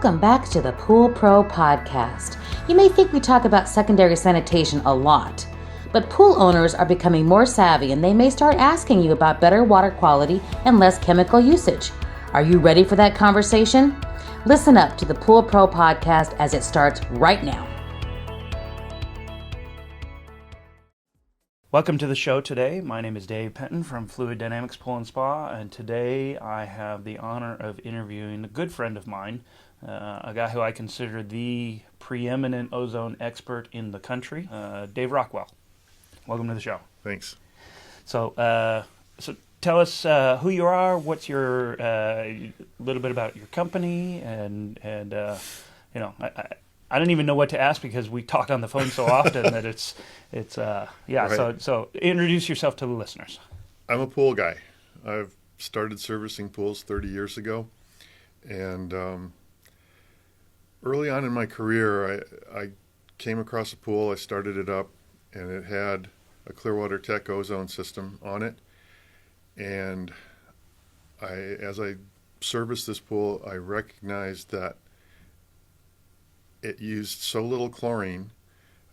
Welcome back to the Pool Pro Podcast. You may think we talk about secondary sanitation a lot, but pool owners are becoming more savvy and they may start asking you about better water quality and less chemical usage. Are you ready for that conversation? Listen up to the Pool Pro Podcast as it starts right now. Welcome to the show today. My name is Dave Penton from Fluid Dynamics Pool and Spa, and today I have the honor of interviewing a good friend of mine, a guy who I consider the preeminent ozone expert in the country, Dave Rockwell. Welcome to the show. Thanks. So tell us who you are, what's your a little bit about your company, and I don't even know what to ask because we talk on the phone so often that it's right. So introduce yourself to the listeners. I'm a pool guy. I've started servicing pools 30 years ago, and early on in my career, I came across a pool. I started it up, and it had a Clearwater Tech ozone system on it. And as I serviced this pool, I recognized that it used so little chlorine.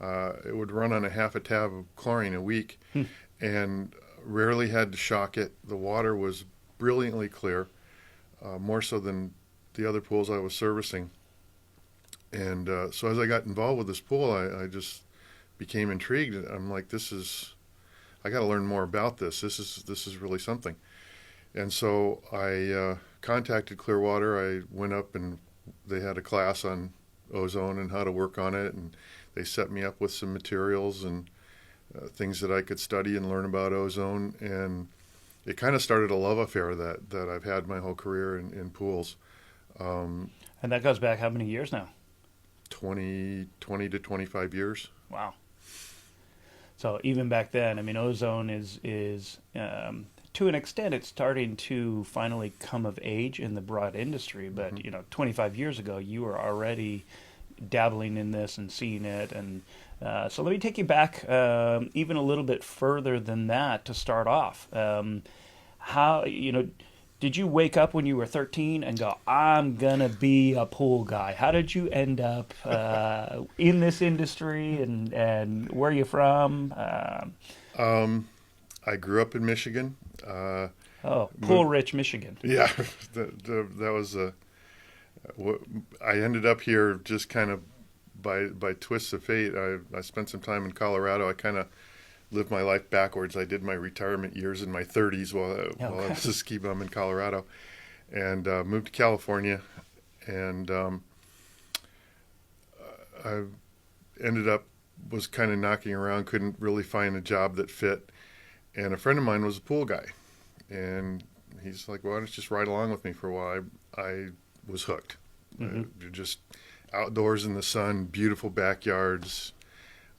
It would run on a half a tab of chlorine a week, and rarely had to shock it. The water was brilliantly clear, more so than the other pools I was servicing. And so as I got involved with this pool, I just became intrigued. I'm like, I got to learn more about this. This is really something. And so I contacted Clearwater. I went up and they had a class on ozone and how to work on it, and they set me up with some materials and things that I could study and learn about ozone, and it kind of started a love affair that I've had my whole career in pools. And that goes back how many years now? 20 to 25 years. Wow. So even back then, I mean, ozone is to an extent, it's starting to finally come of age in the broad industry. But, 25 years ago, you were already dabbling in this and seeing it. And so let me take you back even a little bit further than that to start off. How, did you wake up when you were 13 and go, I'm going to be a pool guy? How did you end up in this industry, and where are you from? I grew up in Michigan. Pool-rich Michigan. Yeah, that was I ended up here just kind of by twists of fate. I spent some time in Colorado. I kind of lived my life backwards. I did my retirement years in my 30s while I was a ski bum in Colorado, and moved to California, and I was kind of knocking around, couldn't really find a job that fit, and a friend of mine was a pool guy, and he's like, "Why don't you just ride along with me for a while?" I was hooked. You're just outdoors in the sun, beautiful backyards.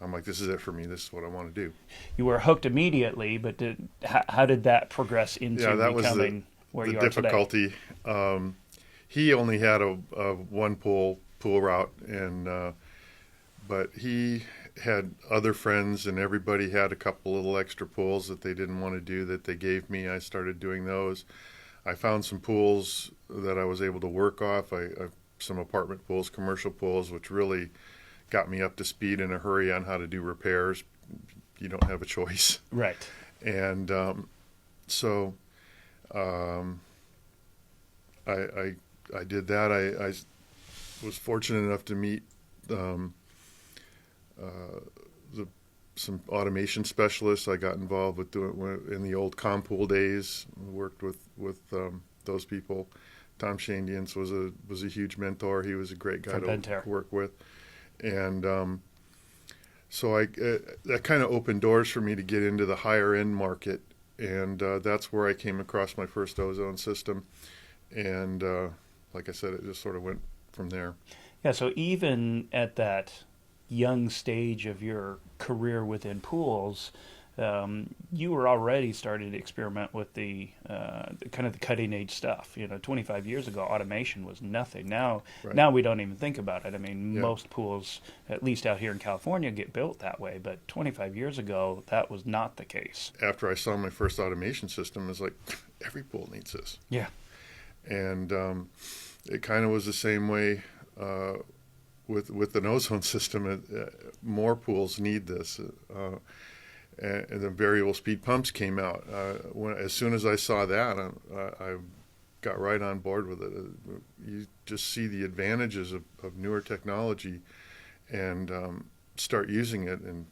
I'm like, this is it for me. This is what I want to do. You were hooked immediately, but how did that progress into becoming where you are today? The difficulty. He only had a one pool route, and but he had other friends, and everybody had a couple little extra pools that they didn't want to do that they gave me. I started doing those. I found some pools that I was able to work off. Some apartment pools, commercial pools, which really got me up to speed in a hurry on how to do repairs. You don't have a choice. Right. And so I did that. I was fortunate enough to meet some automation specialists. I got involved with doing in the old Compool days. Worked with those people. Tom Shandians was a huge mentor. He was a great guy to work with, and so that kind of opened doors for me to get into the higher end market, and that's where I came across my first ozone system, and like I said, it just sort of went from there. Yeah. So even at that young stage of your career within pools, you were already starting to experiment with the kind of the cutting edge stuff. 25 years ago, automation was nothing. Now we don't even think about it. I mean, most pools, at least out here in California, get built that way. But 25 years ago, that was not the case. After I saw my first automation system, it was like, every pool needs this. Yeah. And it kind of was the same way with an ozone system, more pools need this. And the variable speed pumps came out. As soon as I saw that, I got right on board with it. You just see the advantages of newer technology and start using it, and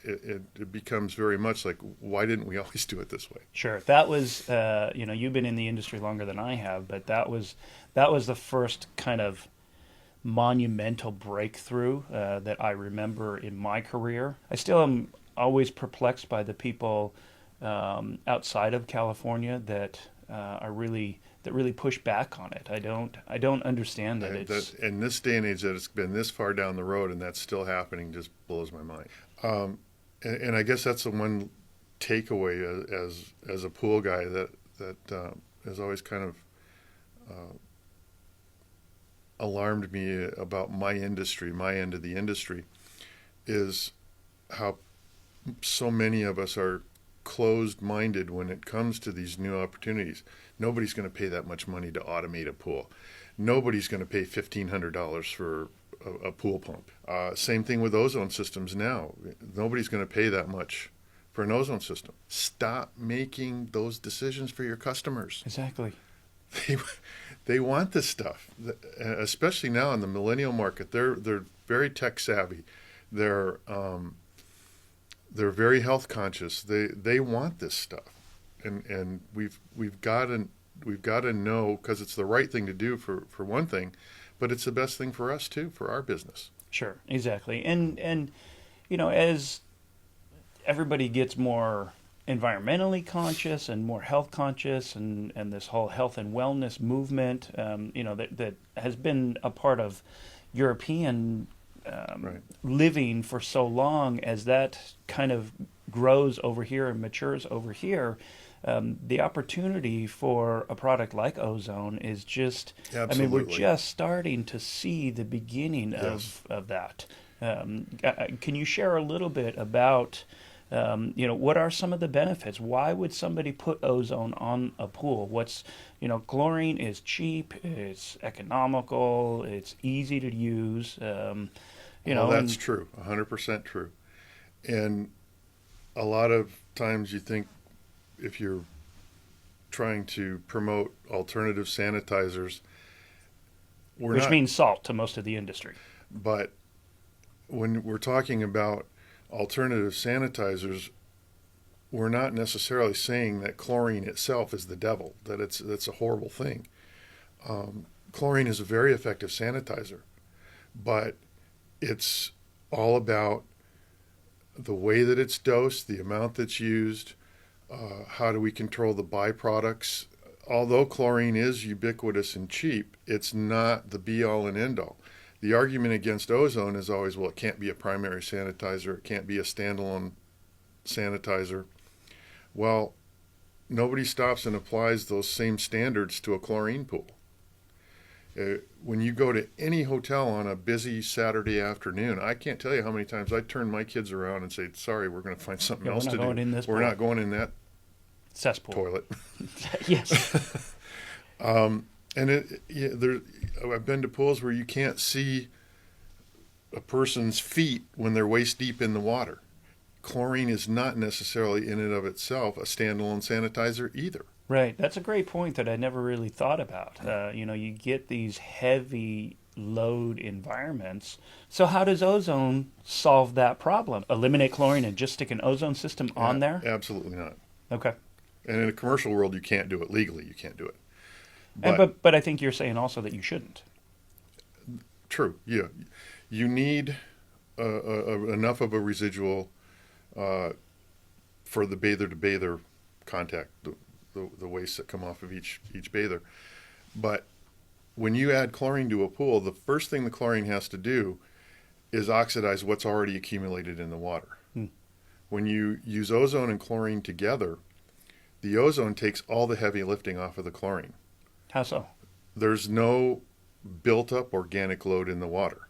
it becomes very much like, why didn't we always do it this way? Sure. That was, you've been in the industry longer than I have, but that was the first kind of monumental breakthrough that I remember in my career. I still am always perplexed by the people outside of California that really push back on it. I don't understand that it's in this day and age that it's been this far down the road and that's still happening just blows my mind. And I guess that's the one takeaway as a pool guy that has always kind of alarmed me about my industry, my end of the industry, is how so many of us are closed-minded when it comes to these new opportunities. Nobody's going to pay that much money to automate a pool. Nobody's going to pay $1,500 for a pool pump. Same thing with ozone systems now. Nobody's going to pay that much for an ozone system. Stop making those decisions for your customers. exactly. They want this stuff, especially now in the millennial market. They're very tech savvy. They're very health conscious. They want this stuff, and we've got to know, because it's the right thing to do for one thing, but it's the best thing for us too, for our business. Sure, exactly. And as everybody gets more environmentally conscious and more health conscious, and this whole health and wellness movement, that has been a part of European Right. living for so long, as that kind of grows over here and matures over here, the opportunity for a product like ozone is just, Absolutely. I mean, we're just starting to see the beginning Yes. of that. Can you share a little bit about, what are some of the benefits? Why would somebody put ozone on a pool? Chlorine is cheap, it's economical, it's easy to use. That's true, 100% true. And a lot of times you think, if you're trying to promote alternative sanitizers, which means salt to most of the industry. But when we're talking about alternative sanitizers, we're not necessarily saying that chlorine itself is the devil, that it's a horrible thing. Chlorine is a very effective sanitizer, but it's all about the way that it's dosed, the amount that's used, how do we control the byproducts. Although chlorine is ubiquitous and cheap, it's not the be-all and end-all. The argument against ozone is always, well, it can't be a primary sanitizer, it can't be a standalone sanitizer. Well, nobody stops and applies those same standards to a chlorine pool. When you go to any hotel on a busy Saturday afternoon, I can't tell you how many times I turn my kids around and say, sorry, we're going to find something else to do. We're not going in that cesspool toilet. Yes. I've been to pools where you can't see a person's feet when they're waist deep in the water. Chlorine is not necessarily in and of itself a standalone sanitizer either. Right. That's a great point that I never really thought about. You get these heavy load environments. So how does ozone solve that problem? Eliminate chlorine and just stick an ozone system on there? Absolutely not. Okay. And in a commercial world, you can't do it. Legally, you can't do it. But I think you're saying also that you shouldn't. True. Yeah. You need enough of a residual for the bather to bather contact, the wastes that come off of each bather. But when you add chlorine to a pool, the first thing the chlorine has to do is oxidize what's already accumulated in the water. When you use ozone and chlorine together, the ozone takes all the heavy lifting off of the chlorine. How so? There's no built-up organic load in the water.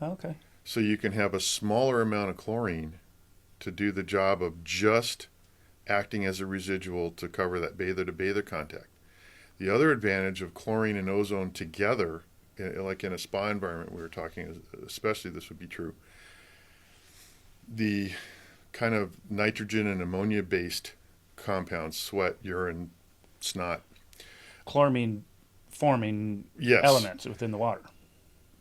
Okay. So you can have a smaller amount of chlorine to do the job of just acting as a residual to cover that bather-to-bather contact. The other advantage of chlorine and ozone together like in a spa environment we were talking, especially this would be true. The kind of nitrogen and ammonia-based compounds, sweat, urine, snot, Chloramine forming yes, elements within the water.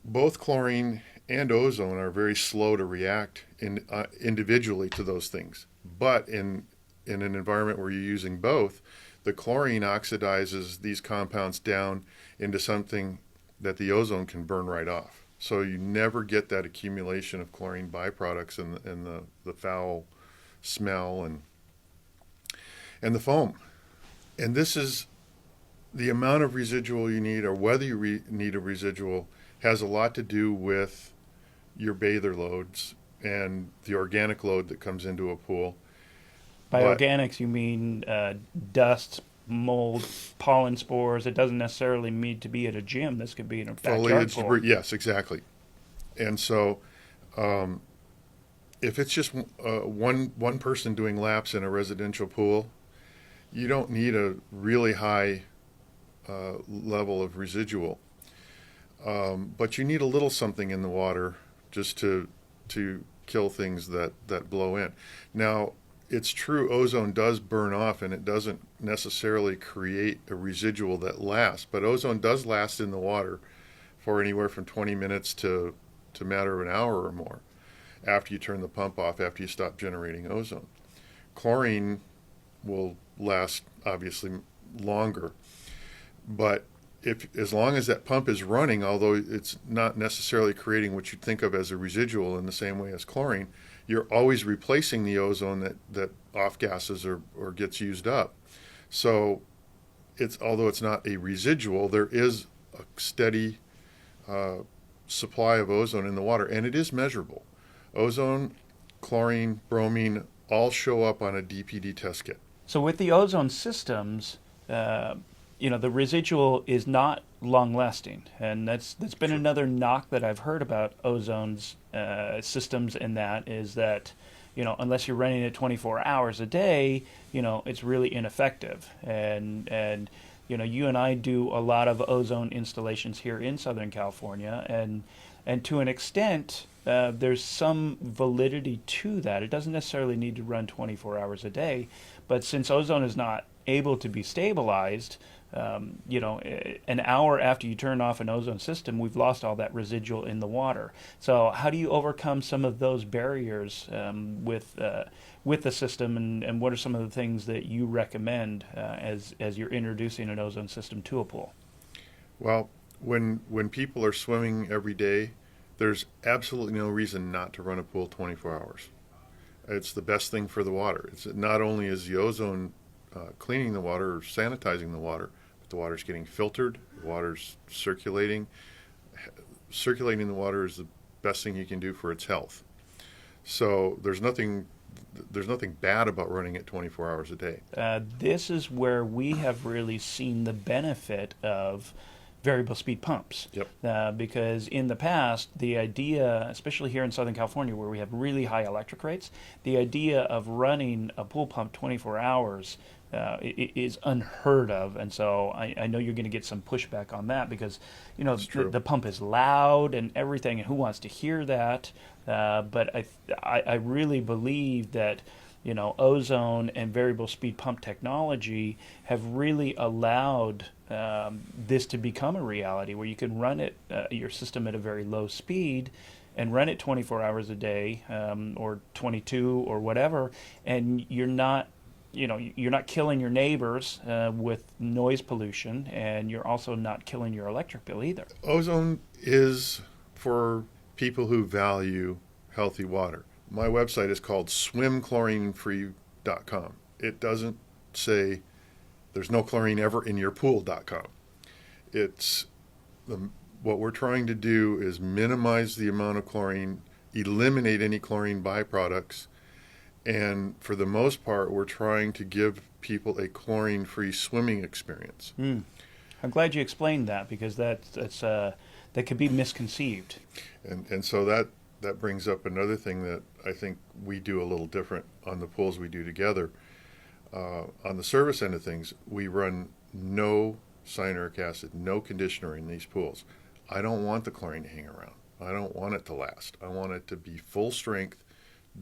both chlorine and ozone are very slow to react individually to those things. But in an environment where you're using both, the chlorine oxidizes these compounds down into something that the ozone can burn right off. So you never get that accumulation of chlorine byproducts and the foul smell and the foam. And this is the amount of residual you need, or whether you need a residual, has a lot to do with your bather loads and the organic load that comes into a pool. By But- organics, you mean dust, mold, pollen spores. It doesn't necessarily need to be at a gym. This could be in a backyard Foliage pool. debris, yes, exactly. And so, if it's just one person doing laps in a residential pool, you don't need a really high level of residual, but you need a little something in the water just to kill things that blow in. Now, it's true, ozone does burn off, and it doesn't necessarily create a residual that lasts, but ozone does last in the water for anywhere from 20 minutes to a matter of an hour or more after you turn the pump off, after you stop generating ozone. Chlorine will last obviously longer, but as long as that pump is running, although it's not necessarily creating what you'd think of as a residual in the same way as chlorine, you're always replacing the ozone that off gases or gets used up. So although it's not a residual, there is a steady supply of ozone in the water, and it is measurable. Ozone, chlorine, bromine all show up on a DPD test kit. So with the ozone systems, the residual is not long-lasting, and that's been another knock that I've heard about ozone's systems. In that is that, unless you're running it 24 hours a day, it's really ineffective. And you and I do a lot of ozone installations here in Southern California, and to an extent, there's some validity to that. It doesn't necessarily need to run 24 hours a day, but since ozone is not able to be stabilized, an hour after you turn off an ozone system, we've lost all that residual in the water. So how do you overcome some of those barriers with the system, and what are some of the things that you recommend as you're introducing an ozone system to a pool? Well, when people are swimming every day, there's absolutely no reason not to run a pool 24 hours. It's the best thing for the water. It's not only is the ozone cleaning the water or sanitizing the water, but the water's getting filtered, the water's circulating. Circulating the water is the best thing you can do for its health. So there's nothing bad about running it 24 hours a day. This is where we have really seen the benefit of variable speed pumps. Yep. Because in the past, the idea, especially here in Southern California where we have really high electric rates, the idea of running a pool pump 24 hours is unheard of. And so I know you're going to get some pushback on that because, the pump is loud and everything, and who wants to hear that? But I really believe that ozone and variable speed pump technology have really allowed this to become a reality where you can run your system at a very low speed and run it 24 hours a day, or 22 or whatever, and you're not killing your neighbors with noise pollution, and you're also not killing your electric bill either. Ozone is for people who value healthy water. My website is called swimchlorinefree.com. It doesn't say there's no chlorine ever in your pool.com. What we're trying to do is minimize the amount of chlorine, eliminate any chlorine byproducts, and for the most part, we're trying to give people a chlorine-free swimming experience. I'm glad you explained that, because that could be misconceived. And so that brings up another thing that I think we do a little different on the pools we do together. On the service end of things, we run no cyanuric acid, no conditioner in these pools. I don't want the chlorine to hang around. I don't want it to last. I want it to be full strength,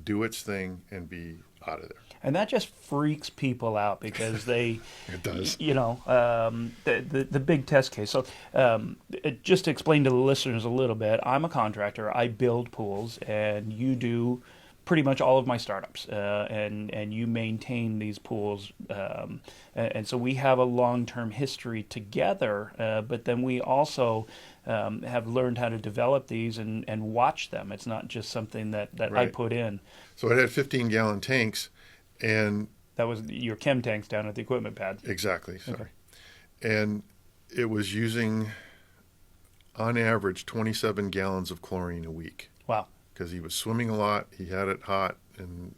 do its thing, and be out of there. And that just freaks people out because they, It does. the big test case. So just to explain to the listeners a little bit, I'm a contractor. I build pools, and you do pretty much all of my startups, and you maintain these pools, and so we have a long-term history together. But then we also have learned how to develop these and watch them. It's not just something that I Right. put in. So it had 15-gallon tanks, and That was your chem tanks down at the equipment pad. exactly, sorry. Okay. And it was using, on average, 27 gallons of chlorine a week. Wow. Because he was swimming a lot, he had it hot, and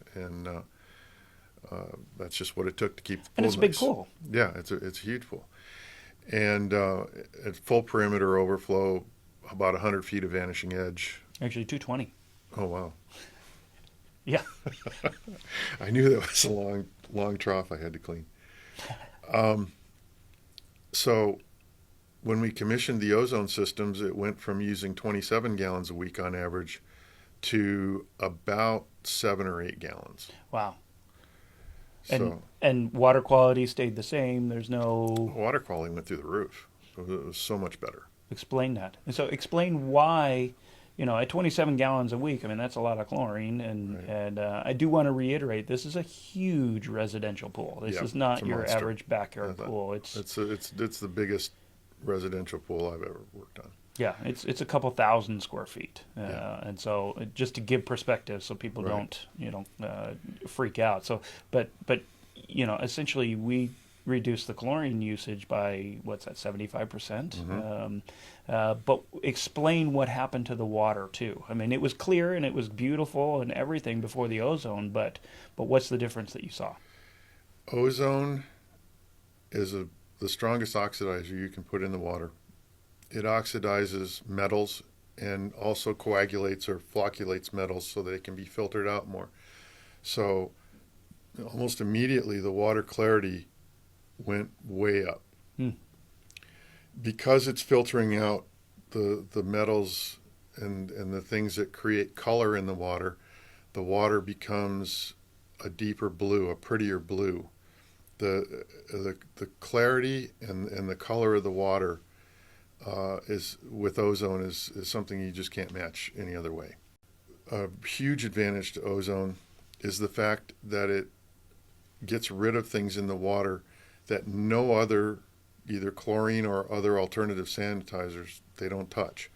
that's just what it took to keep the pool And it's a big nice. pool. Yeah, it's a huge pool, and at full perimeter overflow, about 100 feet of vanishing edge. Actually, 220. Oh wow! Yeah. I knew that was a long trough I had to clean. So when we commissioned the ozone systems, it went from using 27 gallons a week on average to about 7 or 8 gallons. Wow. So And water quality stayed the same. There's no water quality went through the roof. It was so much better. explain that. And so explain why, at 27 gallons a week. I mean, that's a lot of chlorine. And Right. and I do want to reiterate, this is a huge residential pool. This Yeah, is not it's a your monster. average backyard Yeah, pool. It's It's the biggest residential pool I've ever worked on. yeah, it's a couple thousand square feet. Yeah. And so just to give perspective, so people Right. don't freak out. So but essentially we reduce the chlorine usage by what's that 75%. But explain what happened to the water too. I mean, it was clear and it was beautiful and everything before the ozone, but what's the difference that you saw? Ozone is the strongest oxidizer you can put in the water. It oxidizes metals and also coagulates or flocculates metals so they can be filtered out more. So almost immediately the water clarity went way up. Because it's filtering out the metals and the things that create color in the water becomes a deeper blue, a prettier blue. The clarity and the color of the water is with ozone is something you just can't match any other way. A huge advantage to ozone is the fact that it gets rid of things in the water that no other, either chlorine or other alternative sanitizers, they don't touch.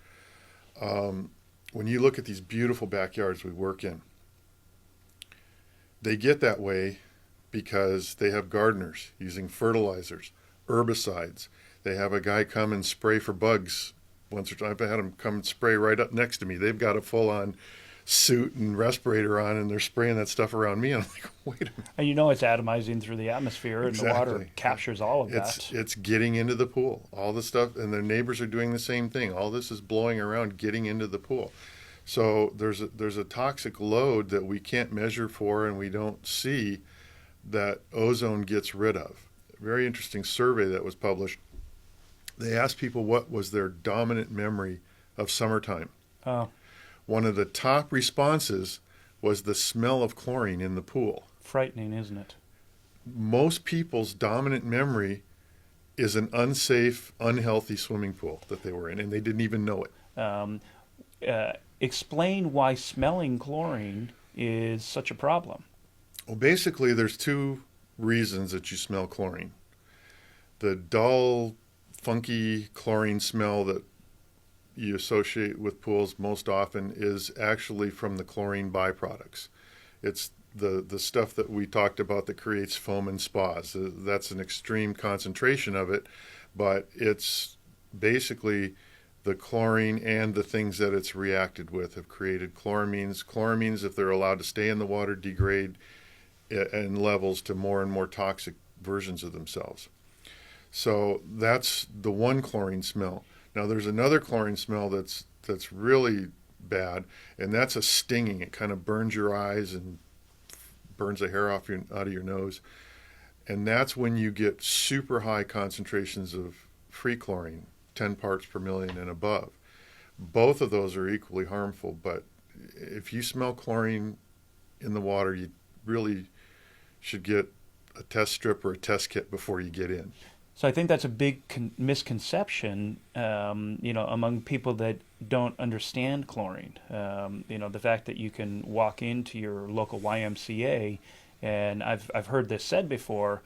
When you look at these beautiful backyards we work in, they get that way because they have gardeners using fertilizers, herbicides. They have a guy come and spray for bugs once or twice. I've had them come and spray right up next to me. They've got a full-on suit and respirator on, and they're spraying that stuff around me. And I'm like, wait a minute. And it's atomizing through the atmosphere, and the water Exactly. captures all of that. It's getting into the pool. All the stuff, and their neighbors are doing the same thing. All this is blowing around, getting into the pool. So there's a toxic load that we can't measure for and we don't see that ozone gets rid of. A very interesting survey that was published. They asked people what was their dominant memory of summertime. Oh, One of the top responses was the smell of chlorine in the pool. frightening, isn't it? Most people's dominant memory is an unsafe, unhealthy swimming pool that they were in, and they didn't even know it. Explain why smelling chlorine is such a problem. Well, basically, there's two reasons that you smell chlorine. The dull, funky chlorine smell that you associate with pools most often is actually from the chlorine byproducts. It's the stuff that we talked about that creates foam and spas. That's an extreme concentration of it, but it's basically the chlorine and the things that it's reacted with have created chloramines. Chloramines, if they're allowed to stay in the water, degrade in levels to more and more toxic versions of themselves. So that's the one chlorine smell. Now there's another chlorine smell that's really bad, and that's a stinging. It kind of burns your eyes and burns the hair out of your nose. And that's when you get super high concentrations of free chlorine, 10 parts per million and above. Both of those are equally harmful, but if you smell chlorine in the water, you really should get a test strip or a test kit before you get in. So I think that's a big misconception, among people that don't understand chlorine. The fact that you can walk into your local YMCA, and I've heard this said before.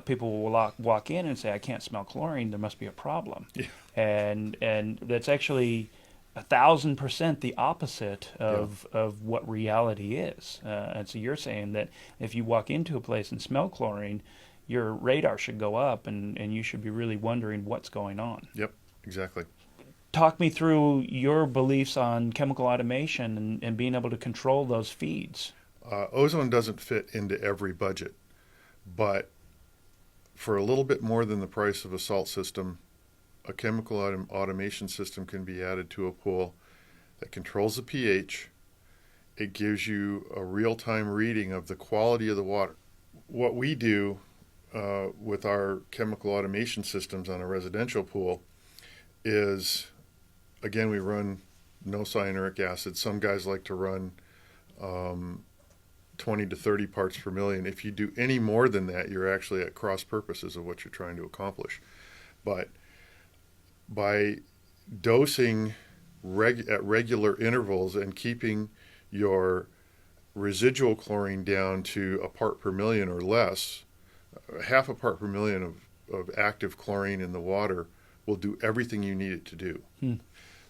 People will walk in and say, "I can't smell chlorine. There must be a problem," Yeah. and that's actually 1,000% the opposite of what reality is. And so you're saying that if you walk into a place and smell chlorine, your radar should go up, and you should be really wondering what's going on. Yep, exactly. Talk me through your beliefs on chemical automation and being able to control those feeds. Ozone doesn't fit into every budget, but for a little bit more than the price of a salt system, a chemical automation system can be added to a pool that controls the pH. It gives you a real-time reading of the quality of the water. What we do with our chemical automation systems on a residential pool is, again, we run no cyanuric acid. Some guys like to run 20 to 30 parts per million. If you do any more than that, you're actually at cross purposes of what you're trying to accomplish. But by dosing at regular intervals and keeping your residual chlorine down to a part per million or less, half a part per million of active chlorine in the water will do everything you need it to do.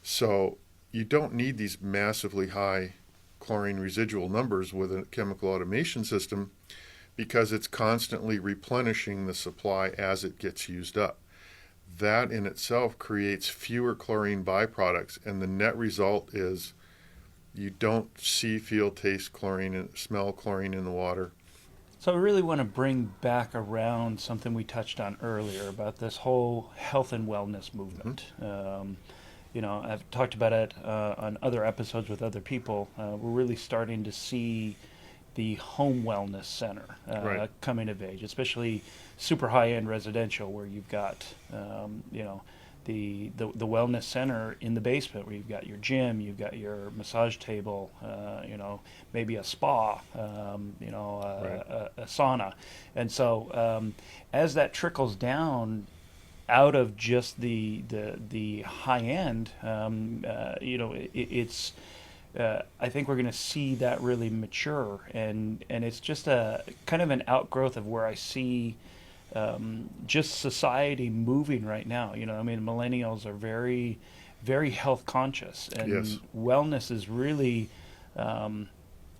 So you don't need these massively high chlorine residual numbers with a chemical automation system because it's constantly replenishing the supply as it gets used up. That in itself creates fewer chlorine byproducts, and the net result is you don't see, feel, taste chlorine and smell chlorine in the water. So I really want to bring back around something we touched on earlier about this whole health and wellness movement. I've talked about it on other episodes with other people. We're really starting to see the home wellness center coming of age, especially super high-end residential, where you've got the wellness center in the basement, where you've got your gym, you've got your massage table, maybe a spa, a sauna. And so as that trickles down out of just the high end, it's I think we're going to see that really mature, and it's just a kind of an outgrowth of where I see just society moving right now. Millennials are very, very health conscious, and Yes. wellness is really,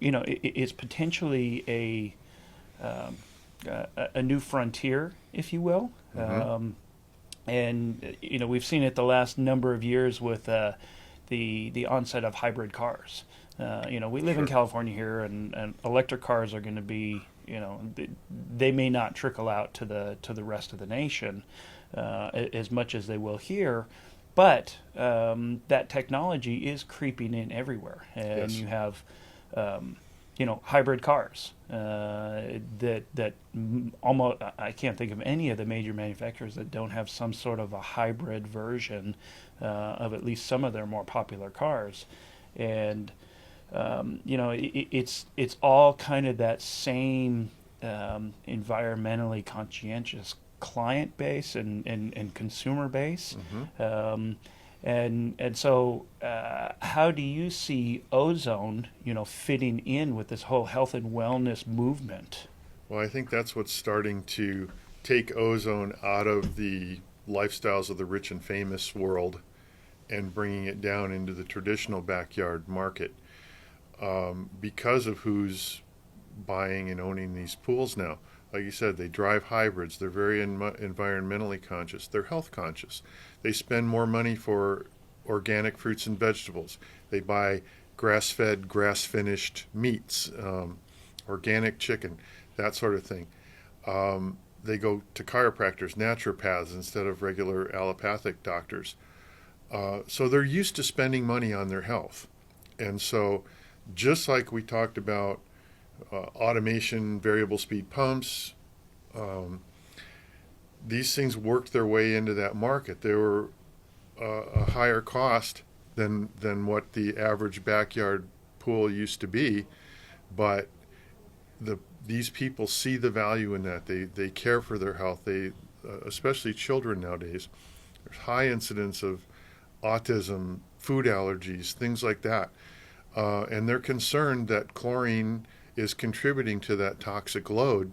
it's potentially a new frontier, if you will. And we've seen it the last number of years with the onset of hybrid cars. We live in California here, and electric cars are going to be, they may not trickle out to the rest of the nation as much as they will here, but that technology is creeping in everywhere, and Yes. you have hybrid cars that almost, I can't think of any of the major manufacturers that don't have some sort of a hybrid version of at least some of their more popular cars. And it's all kind of that same environmentally conscientious client base and consumer base. And so how do you see ozone, fitting in with this whole health and wellness movement? Well, I think that's what's starting to take ozone out of the lifestyles of the rich and famous world and bringing it down into the traditional backyard market, because of who's buying and owning these pools now. Like you said, they drive hybrids. They're very environmentally conscious. They're health conscious. They spend more money for organic fruits and vegetables. They buy grass-fed, grass-finished meats, organic chicken, that sort of thing. They go to chiropractors, naturopaths, instead of regular allopathic doctors. So they're used to spending money on their health. And so just like we talked about automation, variable speed pumps, these things worked their way into that market. They were a higher cost, than what the average backyard pool used to be, but these people see the value in that. They care for their health. They especially children nowadays. There's high incidence of autism, food allergies, things like that, and they're concerned that chlorine is contributing to that toxic load.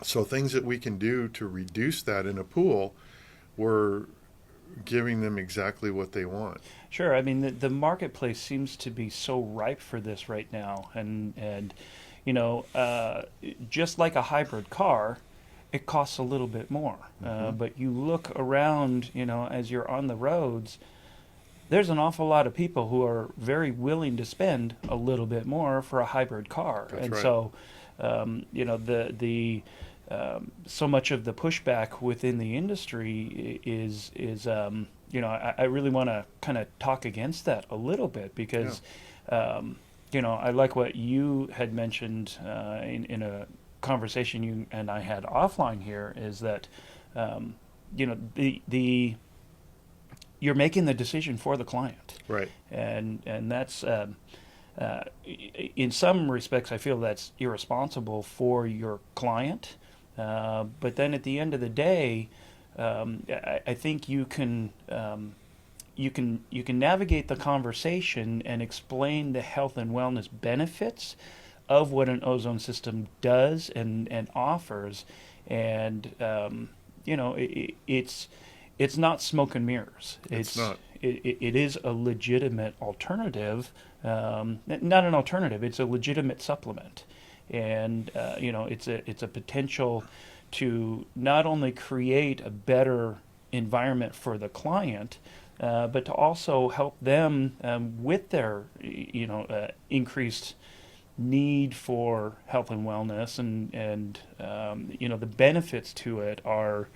So things that we can do to reduce that in a pool, we're giving them exactly what they want. Sure. I mean, the marketplace seems to be so ripe for this right now, and just like a hybrid car, it costs a little bit more. But you look around, as you're on the roads, there's an awful lot of people who are very willing to spend a little bit more for a hybrid car. That's and right. So, so much of the pushback within the industry is I really want to kind of talk against that a little bit because, I like what you had mentioned in a conversation you and I had offline here is that, you're making the decision for the client. Right. And that's, in some respects, I feel that's irresponsible for your client. But then at the end of the day, I think you can navigate the conversation and explain the health and wellness benefits of what an ozone system does and offers, and it's not smoke and mirrors. It's not. It is a legitimate alternative, not an alternative. It's a legitimate supplement, and it's a potential to not only create a better environment for the client, but to also help them with their increased need for health and wellness, and the benefits to it are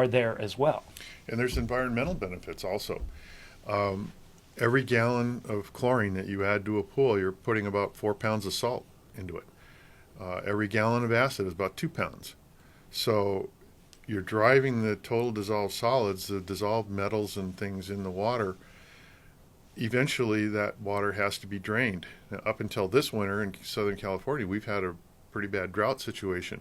there as well. And there's environmental benefits also. Every gallon of chlorine that you add to a pool, you're putting about 4 pounds of salt into it. Every gallon of acid is about 2 pounds. So you're driving the total dissolved solids, the dissolved metals and things in the water. Eventually that water has to be drained. Now, up until this winter in Southern California, we've had a pretty bad drought situation.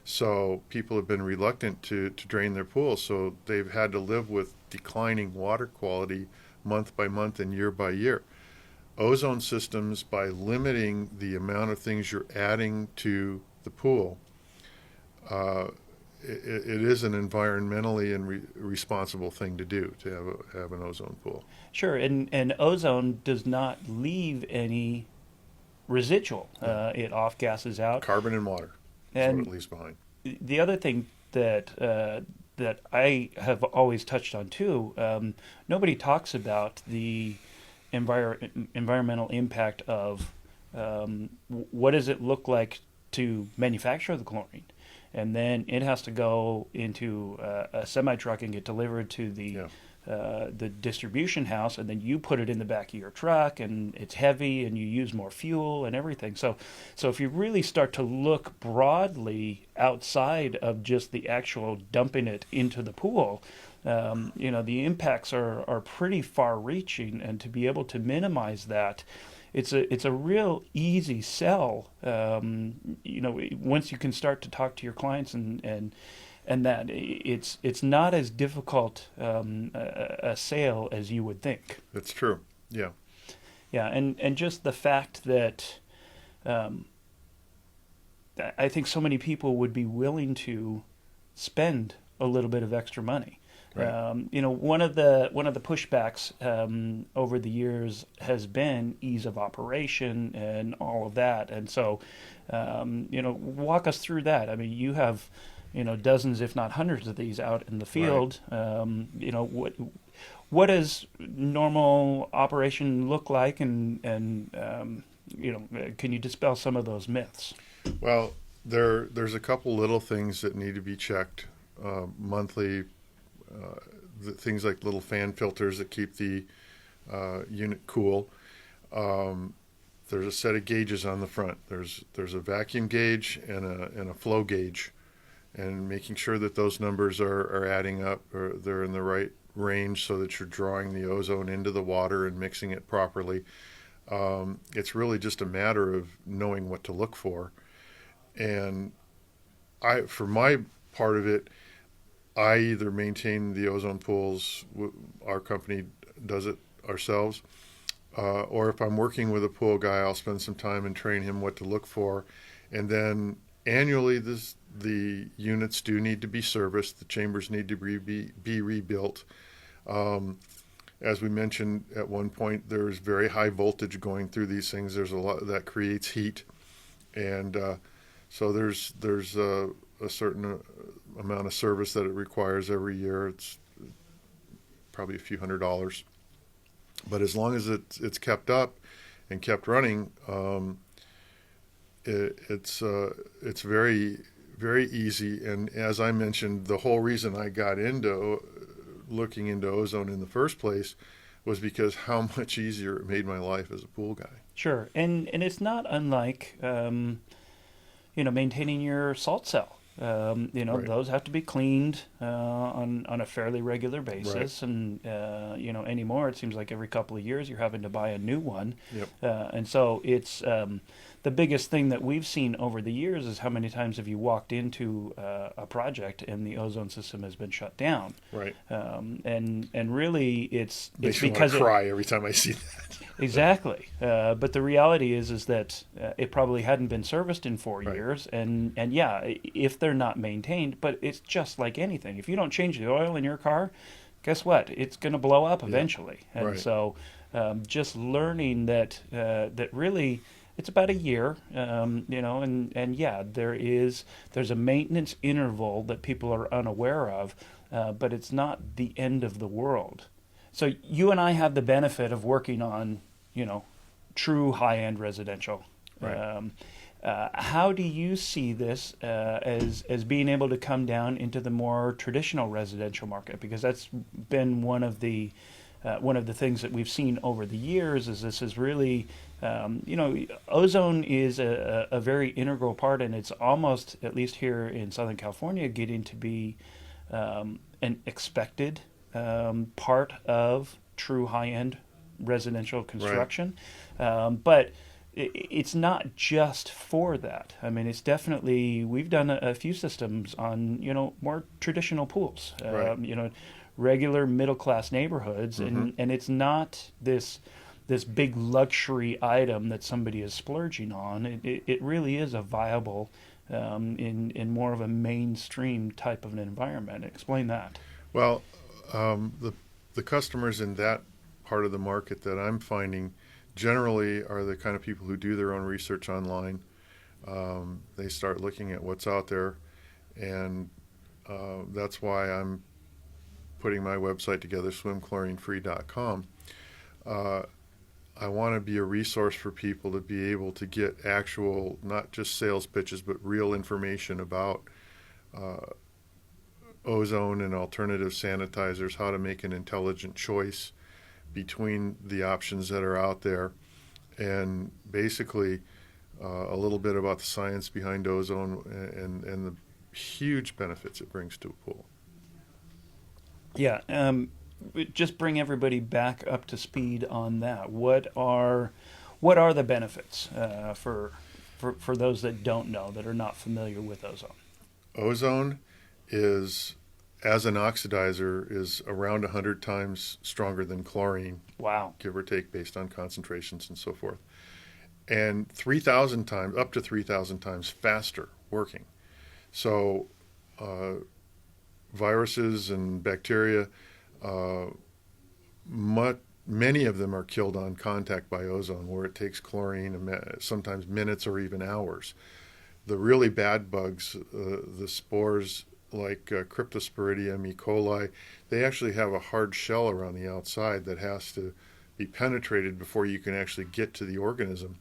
So people have been reluctant to drain their pools, so they've had to live with declining water quality month by month and year by year. Ozone systems, by limiting the amount of things you're adding to the pool, it is an environmentally and responsible thing to do, to have an ozone pool. Sure, and ozone does not leave any residual. It off gases out. Carbon and water is And what it leaves behind. the other thing that that I have always touched on too, nobody talks about the environmental impact of what does it look like to manufacture the chlorine, and then it has to go into a semi truck and get delivered to the distribution house, and then you put it in the back of your truck, and it's heavy, and you use more fuel and everything. So if you really start to look broadly outside of just the actual dumping it into the pool, the impacts are pretty far-reaching, and to be able to minimize that, it's a real easy sell. Once you can start to talk to your clients and that it's not as difficult a sale as you would think. That's true. Yeah. Yeah, and just the fact that I think so many people would be willing to spend a little bit of extra money. Right. One of the pushbacks over the years has been ease of operation and all of that, and so walk us through that. I mean, you have dozens, if not hundreds, of these out in the field. Right. What does normal operation look like, and can you dispel some of those myths? Well, there's a couple little things that need to be checked monthly. Things like little fan filters that keep the unit cool. There's a set of gauges on the front. There's a vacuum gauge and a flow gauge, and making sure that those numbers are adding up, or they're in the right range so that you're drawing the ozone into the water and mixing it properly. It's really just a matter of knowing what to look for. And for my part of it, I either maintain the ozone pools, our company does it ourselves, or if I'm working with a pool guy, I'll spend some time and train him what to look for. And then annually, the units do need to be serviced. The chambers need to be rebuilt. As we mentioned at one point, there's very high voltage going through these things. There's a lot that creates heat, and so there's a certain amount of service that it requires every year. It's probably a few $100s, but as long as it's kept up and kept running, it's very, very easy. And as I mentioned, the whole reason I got into looking into ozone in the first place was because how much easier it made my life as a pool guy. Sure, and it's not unlike maintaining your salt cell. Right. Those have to be cleaned on a fairly regular basis, Right. and anymore it seems like every couple of years you're having to buy a new one. Yep. And so it's the biggest thing that we've seen over the years is how many times have you walked into a project and the ozone system has been shut down. Right. And really it's Makes me because want to cry every time I see that. Exactly, but the reality is that it probably hadn't been serviced in 4 Right. years, and yeah, if they're not maintained, but it's just like anything. If you don't change the oil in your car, guess what? It's going to blow up eventually. And Right. so, just learning that really it's about a year, and yeah, there's a maintenance interval that people are unaware of, but it's not the end of the world. So you and I have the benefit of working on, true high-end residential. Right. How do you see this as being able to come down into the more traditional residential market? Because that's been one of the things that we've seen over the years. Is this is really, ozone is a very integral part, and it's almost, at least here in Southern California, getting to be an expected part of true high-end residential construction. Right. But it's not just for that. I mean, it's definitely, we've done a few systems on, more traditional pools, Right. Regular middle-class neighborhoods, Mm-hmm. and it's not this big luxury item that somebody is splurging on. It really is a viable, in more of a mainstream type of an environment. Explain that. Well, the customers in that part of the market that I'm finding generally are the kind of people who do their own research online. They start looking at what's out there, and that's why I'm putting my website together, swimchlorinefree.com. I want to be a resource for people to be able to get actual, not just sales pitches, but real information about ozone and alternative sanitizers, how to make an intelligent choice between the options that are out there, and basically a little bit about the science behind ozone and the huge benefits it brings to a pool. Yeah, just bring everybody back up to speed on that. What are the benefits for those that don't know, that are not familiar with ozone? Ozone is, as an oxidizer, is around 100 times stronger than chlorine. Wow. Give or take, based on concentrations and so forth. And 3,000 times, up to 3,000 times faster working. So viruses and bacteria, many of them are killed on contact by ozone, where it takes chlorine sometimes minutes or even hours. The really bad bugs, the spores like Cryptosporidium, E. coli, they actually have a hard shell around the outside that has to be penetrated before you can actually get to the organism.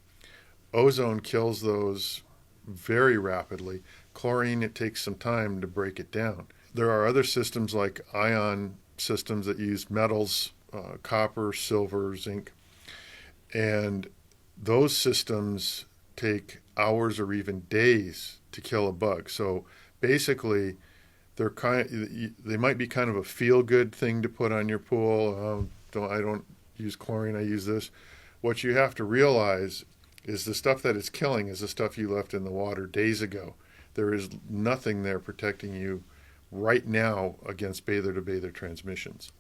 Ozone kills those very rapidly. Chlorine, it takes some time to break it down. There are other systems like ion systems that use metals, copper, silver, zinc, and those systems take hours or even days to kill a bug. So basically, they might be kind of a feel good thing to put on your pool. I don't use chlorine, I use this. What you have to realize is the stuff that it's killing is the stuff you left in the water days ago. There is nothing there protecting you right now against bather-to-bather transmissions.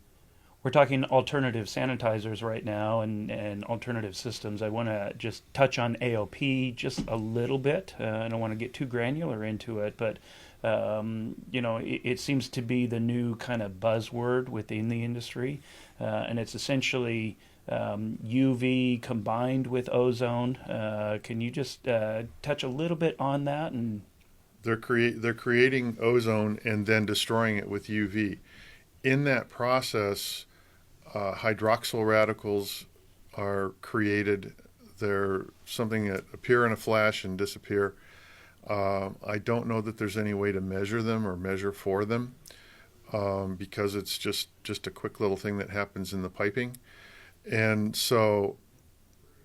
We're talking alternative sanitizers right now and alternative systems. I want to just touch on AOP just a little bit. I don't want to get too granular into it, but it seems to be the new kind of buzzword within the industry, and it's essentially UV combined with ozone. Can you just touch a little bit on that? And they're creating ozone and then destroying it with UV. In that process, hydroxyl radicals are created. They're something that appear in a flash and disappear. I don't know that there's any way to measure them or measure for them because it's just a quick little thing that happens in the piping. And so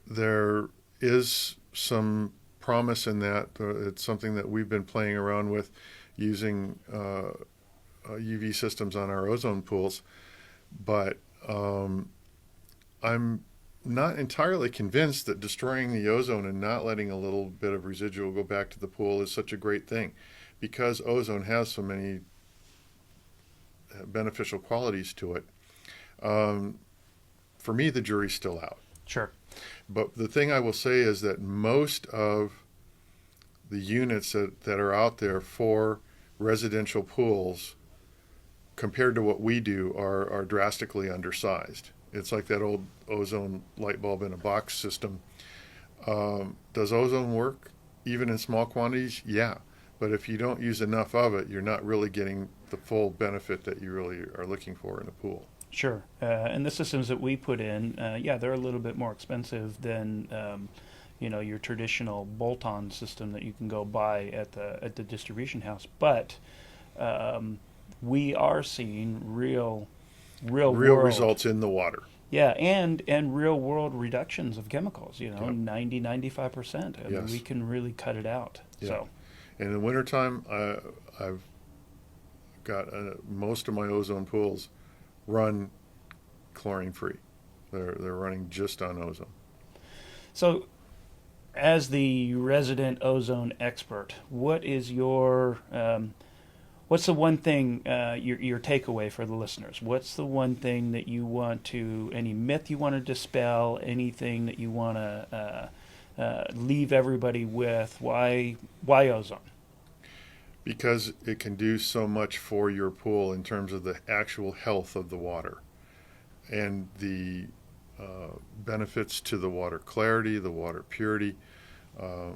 there is some promise in that. It's something that we've been playing around with using UV systems on our ozone pools. But I'm not entirely convinced that destroying the ozone and not letting a little bit of residual go back to the pool is such a great thing, because ozone has so many beneficial qualities to it. For me, the jury's still out. Sure. But the thing I will say is that most of the units that are out there for residential pools, compared to what we do, are drastically undersized. It's like that old ozone light bulb in a box system. Does ozone work even in small quantities? Yeah. But if you don't use enough of it, you're not really getting the full benefit that you really are looking for in a pool. Sure. And the systems that we put in, they're a little bit more expensive than your traditional bolt-on system that you can go buy at the distribution house. But we are seeing real world results in the water. Yeah, and real world reductions of chemicals, 90-95%. I mean, Yes. we can really cut it out. Yeah. So, and in the wintertime, I've got most of my ozone pools run chlorine free. They're running just on ozone. So as the resident ozone expert, what is your what's the one thing, your takeaway for the listeners? What's the one thing that you want to, any myth you want to dispel, anything that you want to leave everybody with? Why ozone? Because it can do so much for your pool in terms of the actual health of the water and the benefits to the water clarity, the water purity. A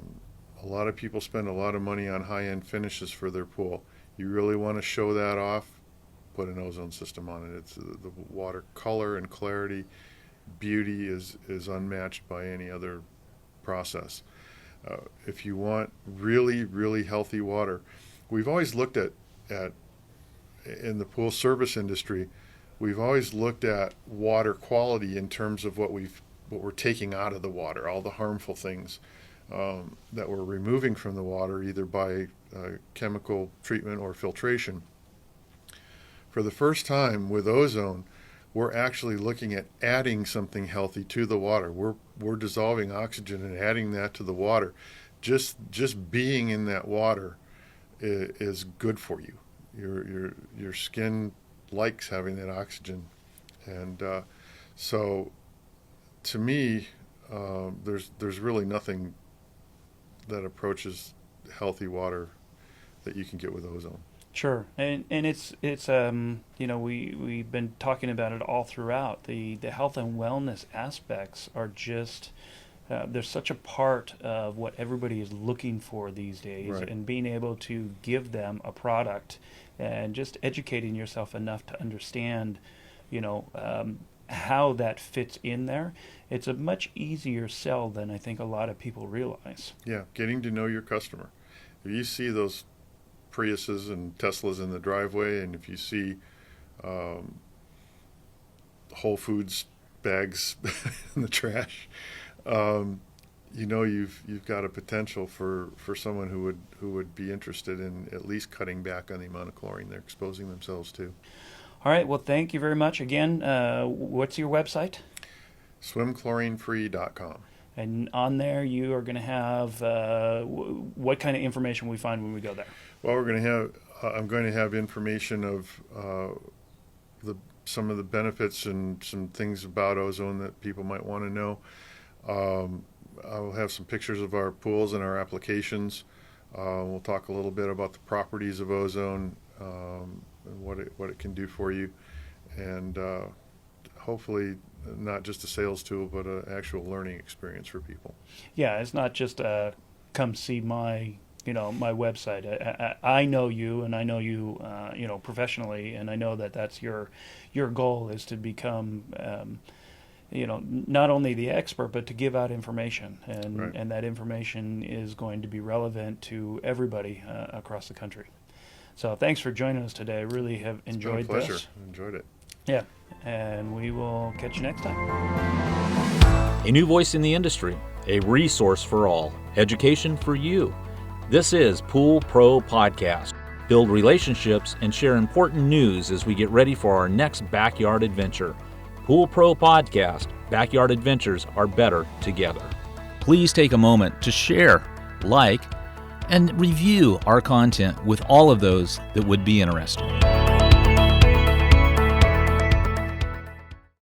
lot of people spend a lot of money on high-end finishes for their pool. You really want to show that off, put an ozone system on it. It's the water color and clarity, beauty is unmatched by any other process. If you want really, really healthy water, we've always looked at in the pool service industry, we've always looked at water quality in terms of what we're taking out of the water, all the harmful things that we're removing from the water, either by chemical treatment or filtration. For the first time with ozone, we're actually looking at adding something healthy to the water. We're dissolving oxygen and adding that to the water. Just being in that water is good for you. Your skin likes having that oxygen, and so to me, there's really nothing that approaches healthy water that you can get with ozone. Sure, and it's we've been talking about it all throughout. The health and wellness aspects are just they're such a part of what everybody is looking for these days, Right. and being able to give them a product and just educating yourself enough to understand, how that fits in there. It's a much easier sell than I think a lot of people realize. Yeah, getting to know your customer. If you see those Priuses and Teslas in the driveway, and if you see Whole Foods bags in the trash, you've got a potential for someone who would be interested in at least cutting back on the amount of chlorine they're exposing themselves to. All right. Well, thank you very much. Again, what's your website? swimchlorinefree.com. And on there, you are going to have what kind of information we find when we go there? Well, I'm going to have information of some of the benefits and some things about ozone that people might want to know. I'll have some pictures of our pools and our applications. We'll talk a little bit about the properties of ozone and what it can do for you, and hopefully not just a sales tool, but an actual learning experience for people. Yeah, it's not just come see my website. I know you, and I know you professionally, and I know that that's your goal is to become not only the expert, but to give out information, and Right. and that information is going to be relevant to everybody across the country. So thanks for joining us today. I really have enjoyed It's been a pleasure. this. I enjoyed it. Yeah, and we will catch you next time. A new voice in the industry, a resource for all, education for you. This is Pool Pro Podcast. Build relationships and share important news as we get ready for our next backyard adventure. Pool Pro Podcast. Backyard adventures are better together. Please take a moment to share, like, and review our content with all of those that would be interested.